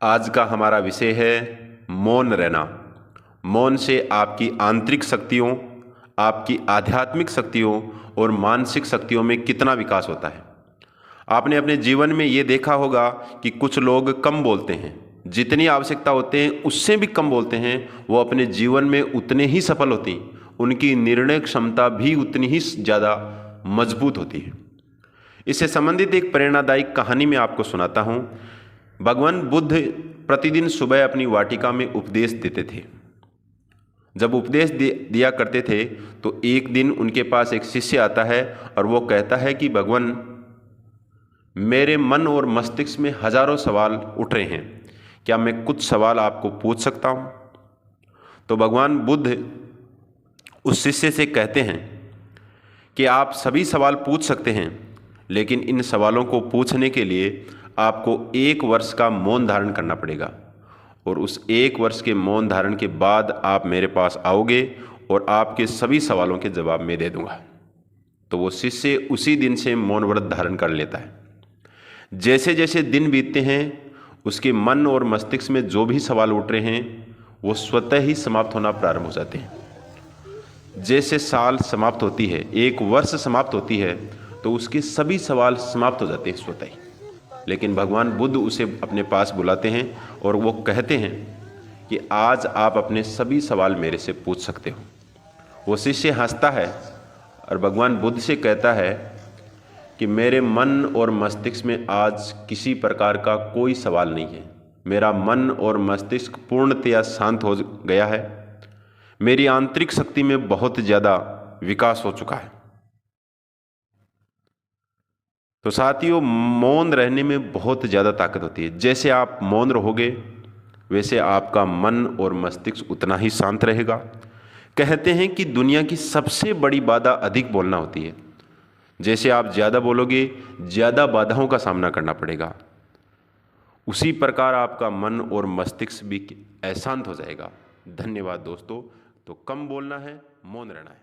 आज का हमारा विषय है मौन रहना। मौन से आपकी आंतरिक शक्तियों, आपकी आध्यात्मिक शक्तियों और मानसिक शक्तियों में कितना विकास होता है। आपने अपने जीवन में ये देखा होगा कि कुछ लोग कम बोलते हैं, जितनी आवश्यकता होते हैं उससे भी कम बोलते हैं, वो अपने जीवन में उतने ही सफल होती, उनकी निर्णय क्षमता भी उतनी ही ज़्यादा मजबूत होती है। इससे संबंधित एक प्रेरणादायक कहानी मैं आपको सुनाता हूँ। भगवान बुद्ध प्रतिदिन सुबह अपनी वाटिका में उपदेश देते थे। जब उपदेश दिया करते थे तो एक दिन उनके पास एक शिष्य आता है और वो कहता है कि भगवान, मेरे मन और मस्तिष्क में हजारों सवाल उठ रहे हैं, क्या मैं कुछ सवाल आपको पूछ सकता हूँ? तो भगवान बुद्ध उस शिष्य से कहते हैं कि आप सभी सवाल पूछ सकते हैं, लेकिन इन सवालों को पूछने के लिए आपको 1 वर्ष का मौन धारण करना पड़ेगा, और उस 1 वर्ष के मौन धारण के बाद आप मेरे पास आओगे और आपके सभी सवालों के जवाब मैं दे दूंगा। तो वो शिष्य उसी दिन से मौन व्रत धारण कर लेता है। जैसे जैसे दिन बीतते हैं, उसके मन और मस्तिष्क में जो भी सवाल उठ रहे हैं वो स्वतः ही समाप्त होना प्रारंभ हो जाते हैं। जैसे साल समाप्त होती है, 1 वर्ष समाप्त होती है, तो उसके सभी सवाल समाप्त हो जाते हैं स्वतः ही। लेकिन भगवान बुद्ध उसे अपने पास बुलाते हैं और वो कहते हैं कि आज आप अपने सभी सवाल मेरे से पूछ सकते हो। वो शिष्य हंसता है और भगवान बुद्ध से कहता है कि मेरे मन और मस्तिष्क में आज किसी प्रकार का कोई सवाल नहीं है। मेरा मन और मस्तिष्क पूर्णतया शांत हो गया है। मेरी आंतरिक शक्ति में बहुत ज़्यादा विकास हो चुका है। तो साथियों, मौन रहने में बहुत ज़्यादा ताकत होती है। जैसे आप मौन रहोगे वैसे आपका मन और मस्तिष्क उतना ही शांत रहेगा। कहते हैं कि दुनिया की सबसे बड़ी बाधा अधिक बोलना होती है। जैसे आप ज़्यादा बोलोगे, ज़्यादा बाधाओं का सामना करना पड़ेगा। उसी प्रकार आपका मन और मस्तिष्क भी अशांत हो जाएगा। धन्यवाद दोस्तों। तो कम बोलना है, मौन रहना है।